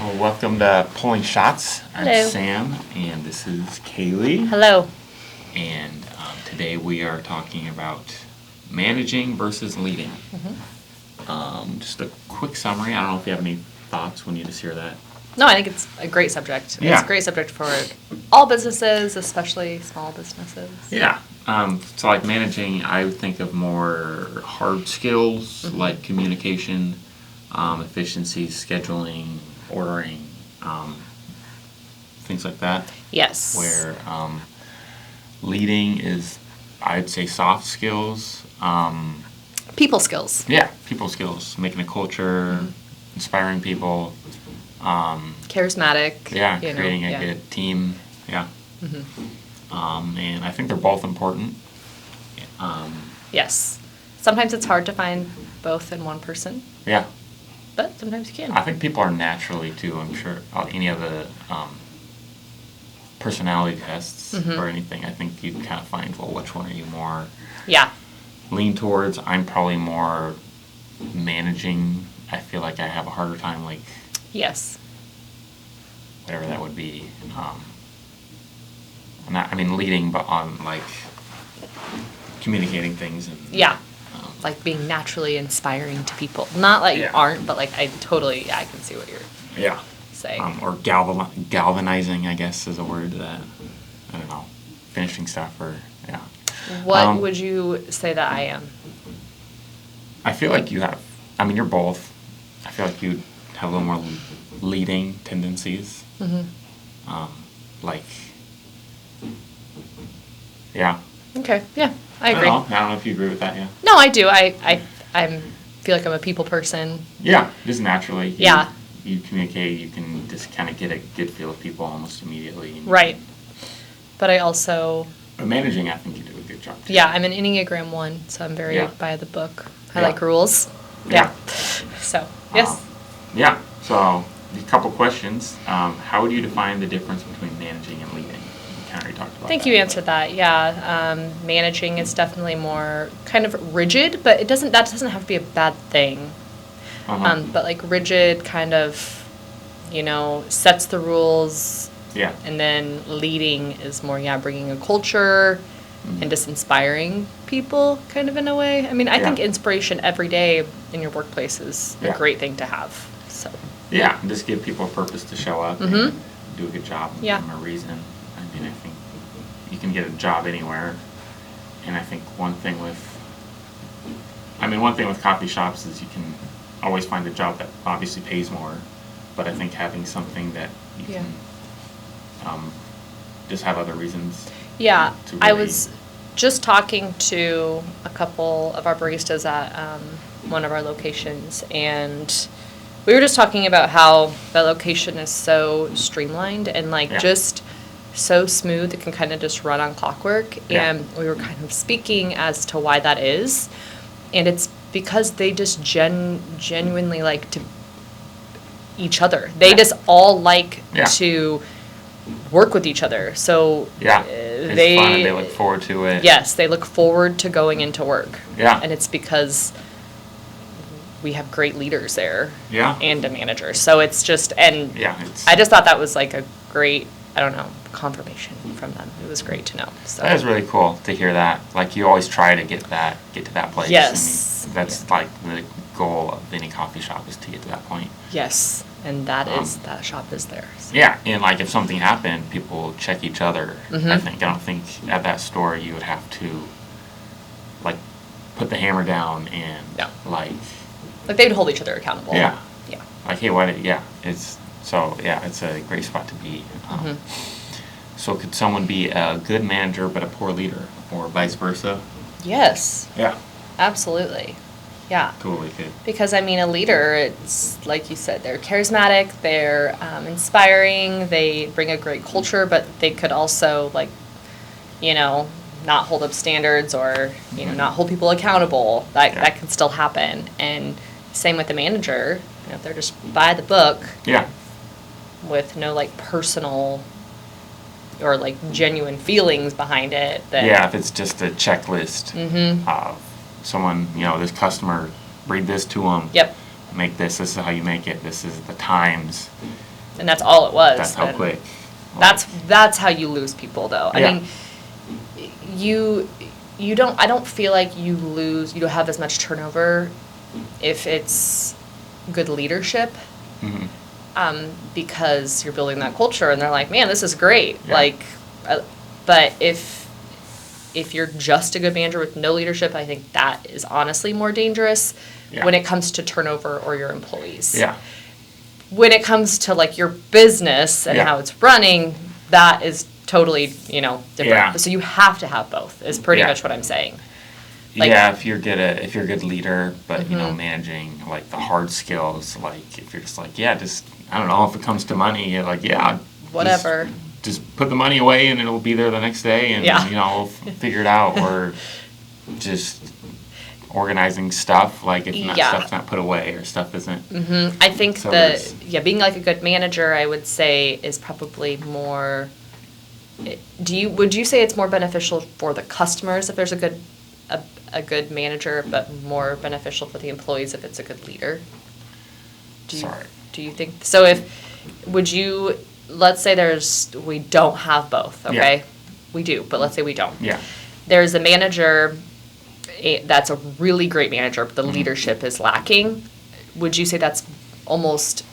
Well, welcome to Pulling Shots. I'm Hello. Sam, and this is Kaylee. Hello. And today we are talking about managing versus leading. Just a quick summary. I don't know if you have any thoughts when you just hear that. No, I think it's a great subject. Yeah. It's a great subject for all businesses, especially small businesses. Yeah. So like managing, I would think of more hard skills like communication, efficiency, scheduling, ordering, things like that. Yes. Where leading is, I'd say, soft skills. People skills. Yeah, people skills, making a culture, inspiring people. Charismatic. Yeah, you know, creating a yeah. good team. Yeah. And I think they're both important. Yes. Sometimes it's hard to find both in one person, Yeah. but sometimes you can. I think people are naturally, too, I'm sure, any of the personality tests or anything, I think you kind of find, well, which one are you more Yeah. lean towards? I'm probably more managing. I feel like I have a harder time, like, Yes. whatever that would be. Leading, but on, like, communicating things. And, Yeah. Like being naturally inspiring to people. Not like you Yeah. aren't, but like I can see what you're Yeah. saying. Or galvanizing, I guess, is a word that, I don't know, finishing stuff or, yeah. What would you say that I am? I feel like you have, you're both. I feel like you have a little more leading tendencies. Like, yeah. Okay. Yeah, I agree. I don't know if you agree with that, yeah. No, I do. I feel like I'm a people person. Yeah, just naturally. Yeah. You communicate, you can just kind of get a good feel of people almost immediately. Right. But I also, But managing, I think you do a good job, too. yeah, I'm an Enneagram 1, so I'm very Yeah. by the book. I Yeah. like rules. Yeah. So, yes. Yeah, so a couple questions. How would you define the difference between managing and leading? We kind of already talked about I think that. you answered that. Yeah. Managing is definitely more kind of rigid, but that doesn't have to be a bad thing. But like rigid kind of, sets the rules. Yeah. And then leading is more, bringing a culture and just inspiring people kind of in a way. I think inspiration every day in your workplace is a Yeah. great thing to have. So, Yeah, and just give people a purpose to show up and do a good job and Yeah. give them a reason. I think you can get a job anywhere. And I think one thing with coffee shops is you can always find a job that obviously pays more. But I think having something that you Yeah. can just have other reasons. yeah, To I really- was just talking to a couple of our baristas at one of our locations, and we were just talking about how the location is so streamlined and Yeah. just so smooth. It can kind of just run on clockwork. Yeah. And we were kind of speaking as to why that is. And it's because they just genuinely like to each other. They Yeah. just all like Yeah. to work with each other. So Yeah, it's they fun and they look forward to it. Yes, they look forward to going into work. Yeah. And it's because we have great leaders there. Yeah. And a manager. So it's just, and Yeah, it's, I just thought that was like a great, confirmation from them. It was great to know. So that is really cool to hear that. Like, you always try to get to that place. Yes. That's like the goal of any coffee shop, is to get to that point. Yes, and that shop is there. So. Yeah, and like if something happened, people check each other. I don't think at that store you would have to like put the hammer down and No. like Like they would hold each other accountable. Yeah. Yeah. like, hey, it's a great spot to be. So could someone be a good manager but a poor leader, or vice versa? Yes, Yeah, absolutely. Yeah. totally could. Because, a leader, it's like you said, they're charismatic, they're inspiring, they bring a great culture, but they could also, not hold up standards or, not hold people accountable. That can still happen. And same with the manager, if they're just by the book Yeah. with no, personal or, genuine feelings behind it. Then Yeah, if it's just a checklist of someone, this customer, read this to them. Yep. Make this is how you make it, this is the times. and that's all it was. That's how quick. That's how you lose people, though. I mean, I don't feel like you don't have as much turnover if it's good leadership. Because you're building that culture and they're like, man, this is great. Yeah. But if you're just a good manager with no leadership, I think that is honestly more dangerous when it comes to turnover or your employees. Yeah. When it comes to like your business and how it's running, that is totally, different. Yeah. So you have to have both is pretty much what I'm saying. If you're a good leader, but managing like the hard skills, like if you're just like, I don't know, if it comes to money, you're like, whatever. Just put the money away and it'll be there the next day and we'll figure it out. Or just organizing stuff, like if stuff's not put away or stuff isn't. I think being like a good manager, I would say, is probably more. Would you say it's more beneficial for the customers if there's a good manager, but more beneficial for the employees if it's a good leader? Do you think so? Let's say we don't have both, okay? Yeah. We do, but let's say we don't. Yeah. There's a manager that's a really great manager, but the leadership is lacking. Would you say that's almost,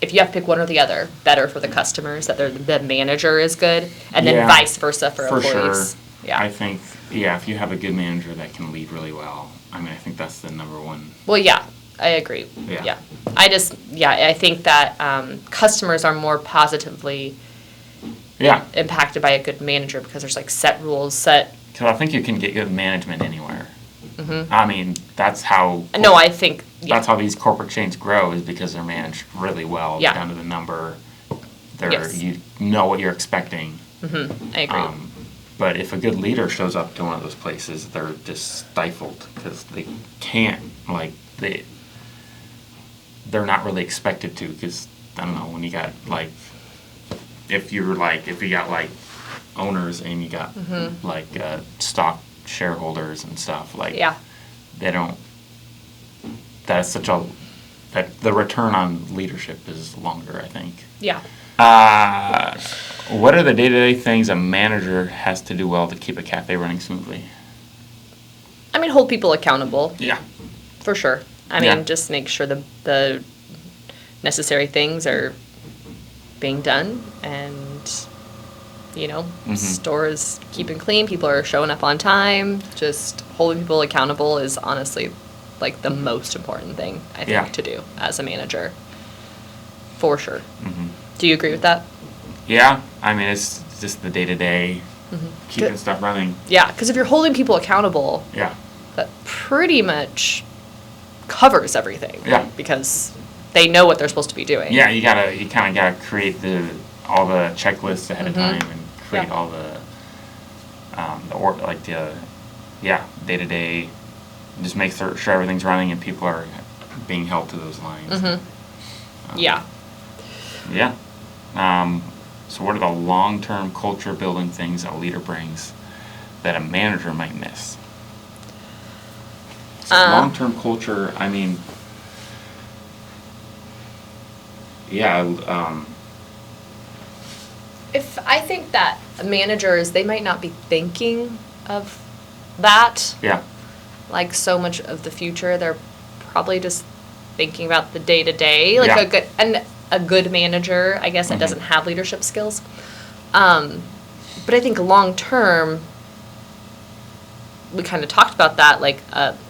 if you have to pick one or the other, better for the customers, that the manager is good, and then vice versa for employees? Sure. Yeah. I think, if you have a good manager that can lead really well, I think that's the number one. Well, yeah, I agree. Yeah. I think that customers are more positively impacted by a good manager because there's like set rules, Because I think you can get good management anywhere. That's how. No, I think. Yeah. That's how these corporate chains grow, is because they're managed really well, down to the number. You know what you're expecting. I agree. But if a good leader shows up to one of those places, they're just stifled because they can't, they're not really expected to, because, I don't know, when you got, if you got, owners and you got, stock shareholders and stuff, they don't, that's such a, that the return on leadership is longer, I think. Yeah. What are the day-to-day things a manager has to do well to keep a cafe running smoothly? Hold people accountable. Yeah. For sure. Just make sure the necessary things are being done, and, store is keeping clean, people are showing up on time. Just holding people accountable is honestly, the most important thing, I think, to do as a manager. For sure. Do you agree with that? Yeah. It's just the day-to-day, keeping stuff running. Yeah, because if you're holding people accountable, that pretty much covers everything. Yeah. Because they know what they're supposed to be doing. Yeah, you kind of gotta create all the checklists ahead of time and create all the day-to-day, just make sure everything's running and people are being held to those lines. Yeah. So what are the long-term culture-building things that a leader brings that a manager might miss? So long-term culture, if I think that managers, they might not be thinking of that. Yeah. So much of the future, they're probably just thinking about the day-to-day. A good manager, I guess, that doesn't have leadership skills. But I think long-term, we kind of talked about that,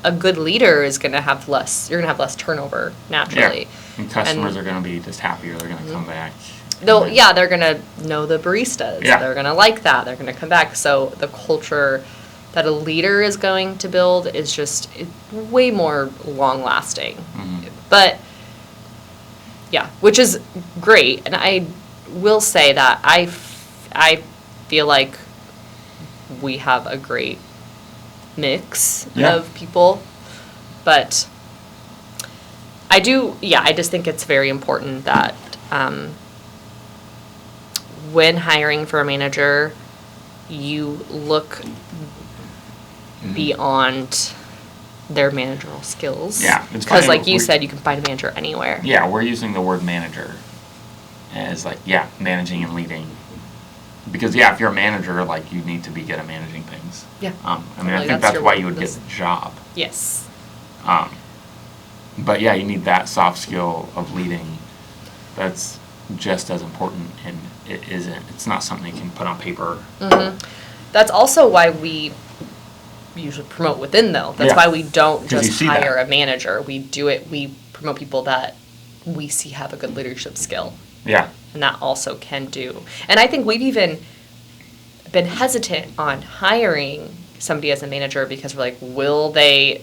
a good leader is going to have less, you're going to have less turnover naturally. Yeah. And customers are going to be just happier. They're going to come back. They're going to know the baristas. Yeah. They're going to like that. They're going to come back. So the culture that a leader is going to build is just way more long-lasting. But, which is great. And I will say that I feel like we have a great mix of people. But I just think it's very important that when hiring for a manager, you look beyond their managerial skills. Yeah. Because like you said, you can find a manager anywhere. Yeah, we're using the word manager. as like, yeah, managing and leading. Because, yeah, if you're a manager, like, you need to be good at managing things. Yeah. I mean, I think that's why you would get the job. Yes. But, yeah, you need that soft skill of leading. That's just as important, and it's not something you can put on paper. Mm-hmm. That's also why we usually promote within, though. That's why we don't just hire a manager. We promote people that we see have a good leadership skill. Yeah. And that also can do. And I think we've even been hesitant on hiring somebody as a manager because we're like, will they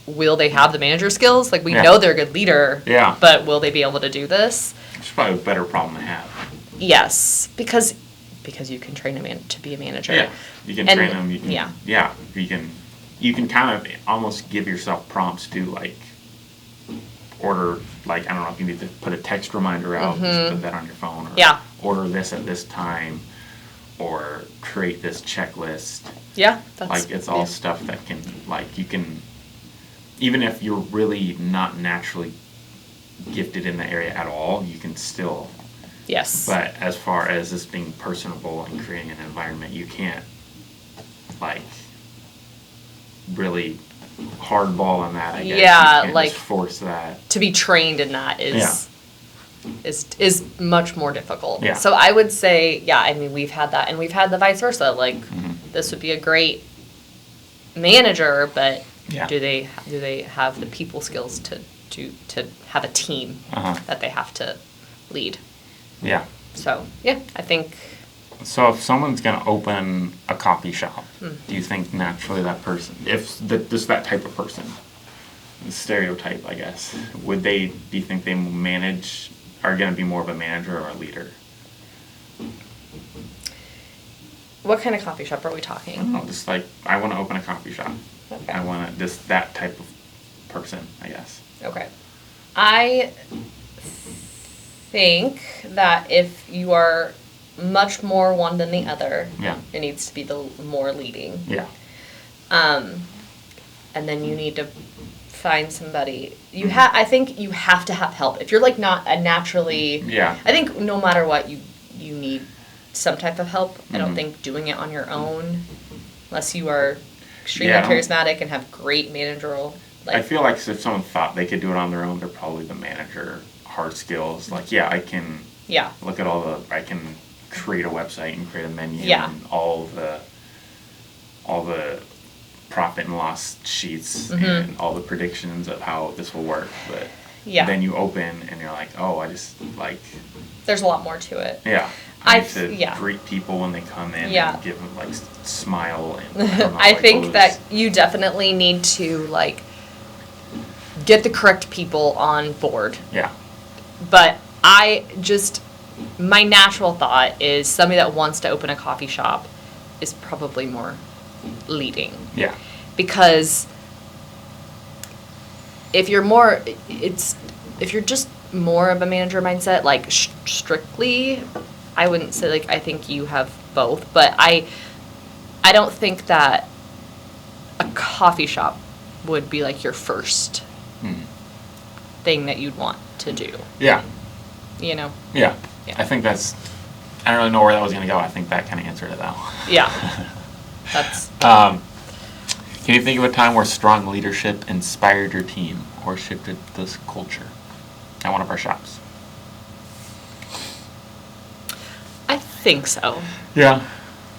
have the manager skills? Like, we know they're a good leader, but will they be able to do this? It's probably a better problem to have. Yes, because you can train a man to be a manager. Yeah, you can train them. You can kind of almost give yourself prompts to, like, order, like, I don't know if you need to put a text reminder out, just put that on your phone, or order this at this time, or create this checklist. Yeah, like, it's all stuff that can, like, you can, even if you're really not naturally gifted in the area at all, you can still. Yes. But as far as this being personable and creating an environment, you can't, like, really hardball on that, I guess. Yeah, you can't like, just force that. To be trained in that is much more difficult. Yeah. So I would say, I mean, we've had that, and we've had the vice versa. Like, this would be a great manager, but do they have the people skills to have a team that they have to lead? Yeah. So, I think. So if someone's going to open a coffee shop, do you think naturally that person, just that type of person, the stereotype, I guess, do you think they are going to be more of a manager or a leader? What kind of coffee shop are we talking? I don't know, just like, I want to open a coffee shop. Okay. I want just that type of person, I guess. Okay. I think that if you are much more one than the other, it needs to be the more leading. Yeah. And then you need to find somebody. I think you have to have help. If you're like not a naturally. Yeah. I think no matter what, you need some type of help. I don't think doing it on your own, unless you are extremely charismatic and have great managerial. I feel like if someone thought they could do it on their own, they're probably the manager. Hard skills, like I can. Yeah. Look at I can create a website and create a menu and all the profit and loss sheets and all the predictions of how this will work, but then you open and you're like, oh, I just like. There's a lot more to it. Yeah. I need to greet people when they come in and give them like smile and I think that you definitely need to like get the correct people on board. Yeah. But my natural thought is somebody that wants to open a coffee shop is probably more leading. Yeah. Because if you're just more of a manager mindset, like strictly, I wouldn't say like I think you have both, but I don't think that a coffee shop would be like your first thing that you'd want to do. Yeah. You know? Yeah. I think I don't really know where that was going to go. I think that kind of answered it though. Yeah. That's. Can you think of a time where strong leadership inspired your team or shifted this culture at one of our shops? I think so. Yeah.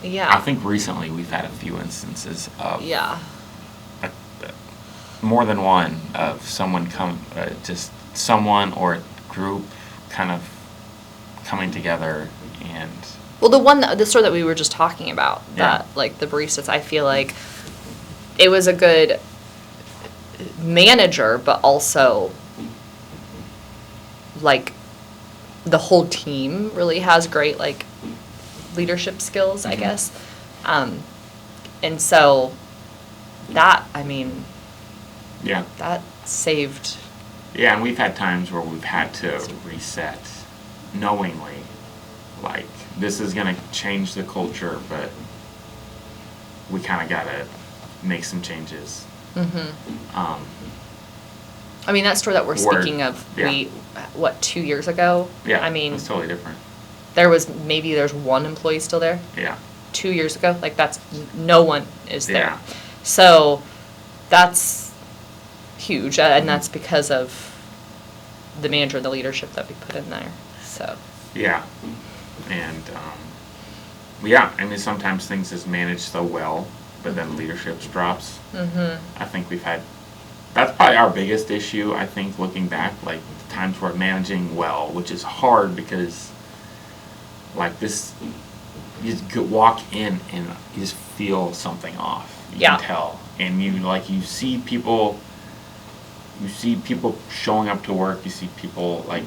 Yeah. I think recently we've had a few instances of. Yeah. More than one of someone just someone or a group kind of coming together and. Well, the store that we were just talking about, that like the baristas, I feel like it was a good manager, but also like the whole team really has great like leadership skills, I guess. And so that, I mean. Yeah. That saved. Yeah, and we've had times where we've had to reset knowingly, like, this is going to change the culture, but we kind of got to make some changes. I mean, that store that we're Word. speaking of, Yeah. 2 years ago? Yeah, I mean, it's totally different. there's one employee still there. Yeah. 2 years ago, like that's, no one is there. Yeah. So that's huge, and that's because of the manager and the leadership that we put in there, so. Yeah. And, yeah, I mean, sometimes things is managed so well, but then leadership drops. I think that's probably our biggest issue, I think, looking back, like, the times we're managing well, which is hard because, like, this, you just could walk in and you just feel something off. You Yeah. can tell. And you see people showing up to work, you see people, like,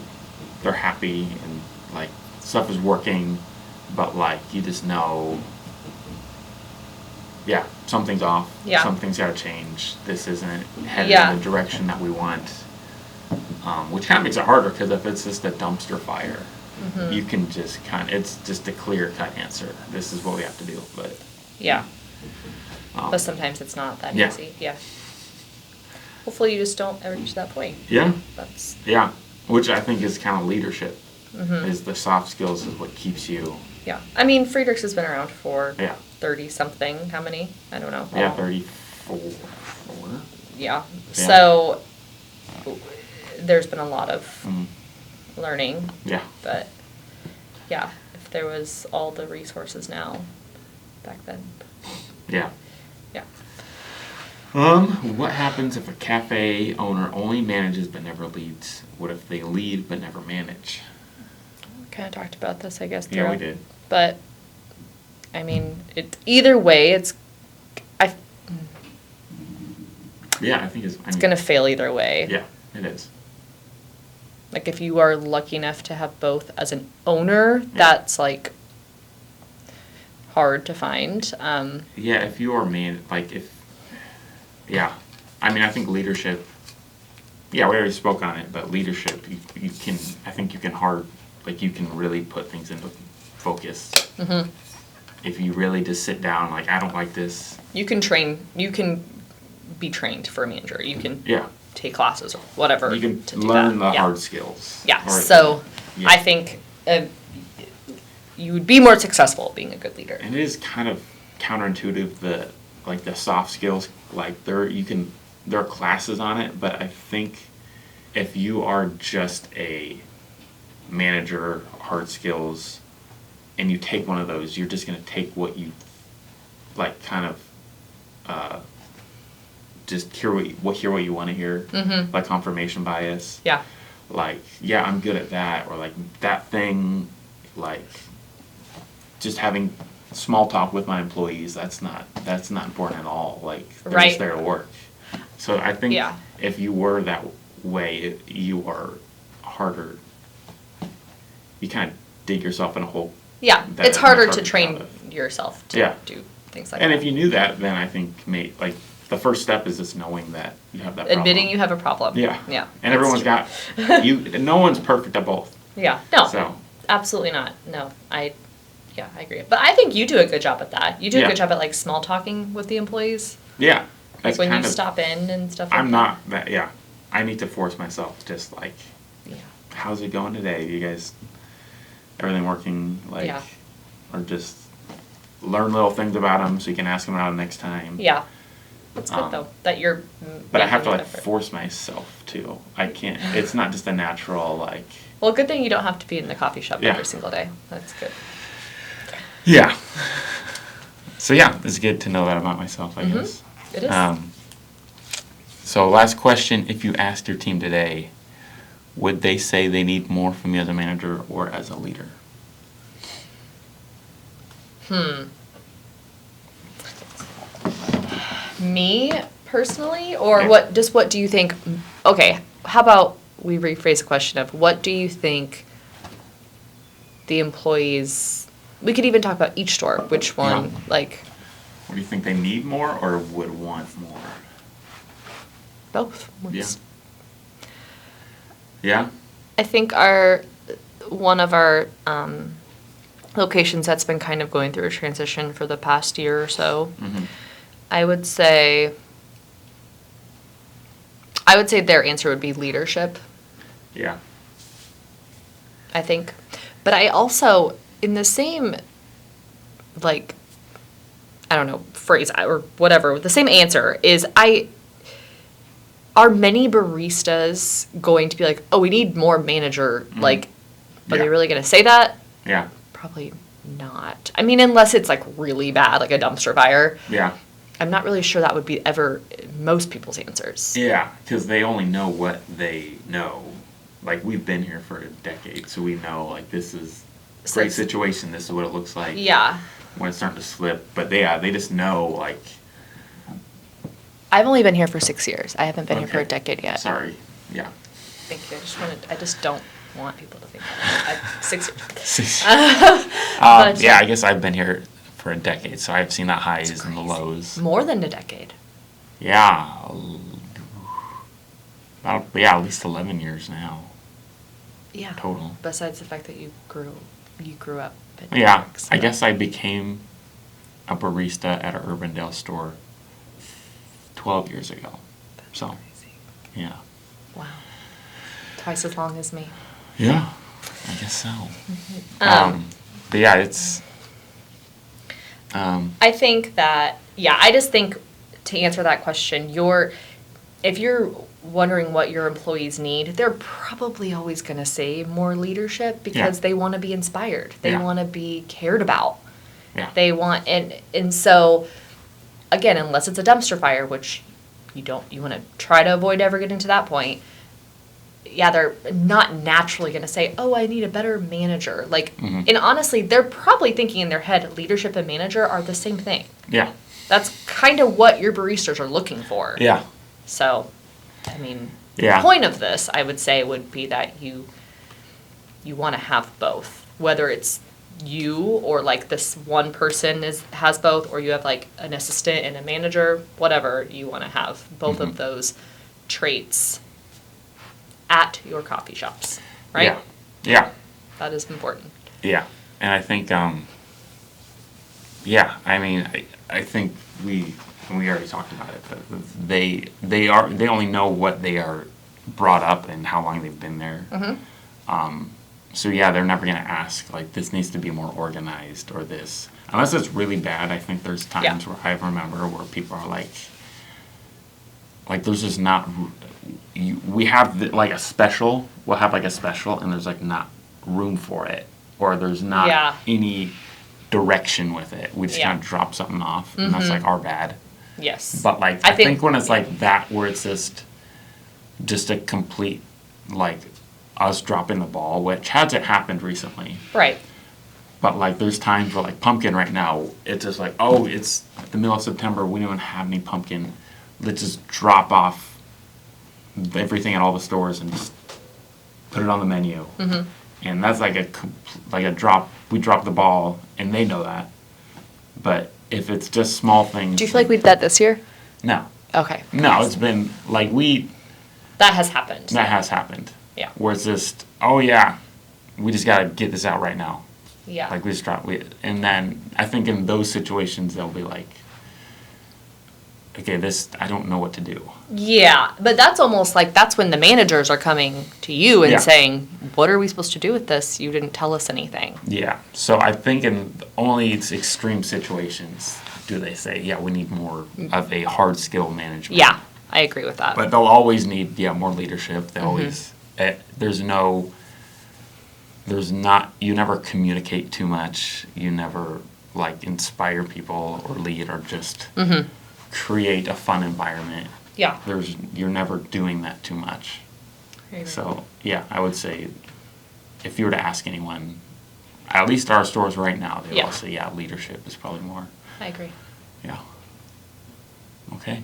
they're happy and, like, stuff is working, but, like, you just know, yeah, something's off. Yeah. Something's got to change. This isn't headed Yeah. in the direction that we want. Which kind of makes it harder because if it's just a dumpster fire, you can just it's just a clear-cut answer. This is what we have to do. But Yeah. um, But sometimes it's not that Yeah. easy, yeah. Hopefully you just don't ever reach that point. yeah, That's, yeah, which I think is kind of leadership. Is the soft skills is what keeps you. yeah. I mean, Friedrichs has been around for Yeah. 30-something, how many? I don't know. Yeah, 34. Yeah. Yeah. So there's been a lot of Mm, learning, yeah. but yeah, if there was all the resources now back then. Yeah. Yeah. What happens if a cafe owner only manages but never leads? What if they lead but never manage? We kind of talked about this, I guess. Yeah, we throughout. did. But I mean, either way, it's Yeah, I think it's. it's gonna fail either way. Yeah, it is. Like if you are lucky enough to have both as an owner, that's like hard to find. Yeah, if you are yeah, I mean, I think leadership. Yeah, we already spoke on it, but leadership, you can. I think you can you can really put things into focus. If you really just sit down, like, I don't like this. You can be trained for a manager. You can Yeah. take classes or whatever. You can to do learn that. the Yeah. hard skills. Yeah. Or- So yeah. I think you would be more successful being a good leader. And it is kind of counterintuitive, the soft skills, like there are classes on it, but I think if you are just a manager, hard skills, and you take one of those, you're just going to take what you like, kind of just hear what you want to hear, like confirmation bias. Yeah. Like, yeah, I'm good at that, or like that thing, like just having small talk with my employees, that's not important at all. Like, they're Right. just there to work. So I think Yeah. if you were that way, you are harder. You kind of dig yourself in a hole. Yeah. That It's is harder much to harder to train get out of. yourself to Yeah. do things like And that. if you knew that, then I think the first step is just knowing that you have that problem. Admitting you have a problem. Yeah. Yeah. And that's everyone's true. got no one's perfect at both. Yeah. No. So Absolutely not. No. I agree. But I think you do a good job at that. You do a Yeah. good job at like small talking with the employees. yeah, Like that's when you kind of, stop in and stuff like I'm that. not that. Yeah, I need to force myself to just like, Yeah. how's it going today? You guys, everything working? Like, Yeah. or just learn little things about them so you can ask them about it next time. Yeah. That's good though. That you're But I have to making like an effort. force myself to. I can't. It's not just a natural like. Well, good thing you don't have to be in the coffee shop Yeah. every single day. That's good. Yeah. So yeah, it's good to know that about myself, I guess. It is. So last question, if you asked your team today, would they say they need more from you as a manager or as a leader? Me personally, or Yeah. what do you think? Okay, how about we rephrase the question of what do you think the employees? We could even talk about each store. Which one? Yeah. Like Or do you think they need more or would want more? both. Yeah. Yeah? I think one of our locations that's been kind of going through a transition for the past year or so. Mm-hmm. I would say I would say their answer would be leadership, Yeah. I think. But I also, in the same, like, I don't know, phrase or whatever, the same answer is are many baristas going to be like, oh, we need more manager, like, are they really going to say that? Yeah. Probably not. I mean, unless it's like really bad, like a dumpster fire. Yeah. I'm not really sure that would be ever most people's answers. Yeah, because they only know what they know. Like, we've been here for a decade, so we know, like, this is a great situation, this is what it looks like. Yeah. When it's starting to slip. But they just know, like... I've only been here for 6 years. I haven't been here for a decade yet. Sorry. Yeah. Thank you. I just don't want people to think that. 6 years. Yeah, I guess I've been here for a decade, so I've seen the highs and the lows. More than a decade. Yeah. At least 11 years now. Yeah. Total. Besides the fact that you grew up at Yeah, Friedrichs, I guess I became a barista at a Urbandale store 12 years ago. That's So, crazy. yeah. Wow. Twice as long as me. Yeah, I guess so. But yeah, it's... I think that, I just think to answer that question, if you're wondering what your employees need, they're probably always going to say more leadership because they want to be inspired. They want to be cared about. Yeah. They want, and so, again, unless it's a dumpster fire, which you want to try to avoid ever getting to that point, they're not naturally going to say, oh, I need a better manager. Like, and honestly, they're probably thinking in their head, leadership and manager are the same thing. Yeah. That's kind of what your baristas are looking for. Yeah. So, I mean, Yeah. the point of this, I would say, would be that you want to have both. Whether it's you or, like, this one person has both, or you have, like, an assistant and a manager, whatever, you want to have both of those traits at your coffee shops, right? Yeah. Yeah. That is important. Yeah. And I think, I mean, I think we already talked about it, but they only know what they are brought up and how long they've been there. So they're never going to ask, like, this needs to be more organized or this. Unless it's really bad, I think there's times where I remember where people are like there's just not, we have like a special, we'll have like a special and there's like not room for it. Or there's not any direction with it. We just kind of drop something off and that's like our bad. Yes. But like, I think when it's like that, where it's just a complete, like, us dropping the ball, which hasn't happened recently. Right. But like, there's times where like pumpkin right now, it's just like, oh, it's the middle of September, we don't even have any pumpkin. Let's just drop off everything at all the stores and just put it on the menu. And that's like a drop. We drop the ball, and they know that. But if it's just small things, do you feel like we did that this year? No. Okay. No, it's been like that has happened. That has happened. Yeah. Where it's just, oh yeah, we just gotta get this out right now. Yeah. Like we just drop, and then I think in those situations they'll be like, okay, I don't know what to do. Yeah, but that's almost like that's when the managers are coming to you and saying, what are we supposed to do with this? You didn't tell us anything. Yeah, so I think in only extreme situations do they say, yeah, we need more of a hard skill management. Yeah, I agree with that. But they'll always need, more leadership. They always, you never communicate too much. You never, like, inspire people or lead or just create a fun environment. Yeah. You're never doing that too much. So, I would say if you were to ask anyone, at least our stores right now, they all say, leadership is probably more. I agree. Yeah. Okay.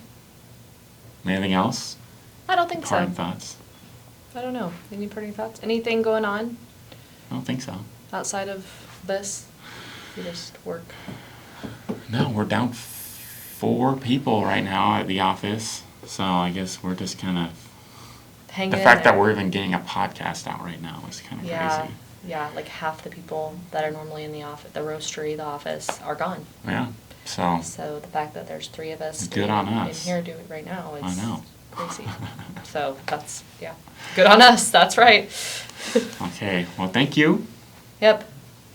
Anything else? I don't think so. Parting thoughts? I don't know. Any parting thoughts? Anything going on? I don't think so. Outside of this? You just work? No, we're down 4 people right now at the office. So I guess we're just kind of... Hanging the fact that we're even getting a podcast out right now is kind of crazy. Yeah, like half the people that are normally in the office, the roastery, the office, are gone. Yeah, so the fact that there's 3 of us good on us. in here doing it right now is... I know. crazy. So that's, yeah, good on us. That's right. Okay, well, thank you. Yep.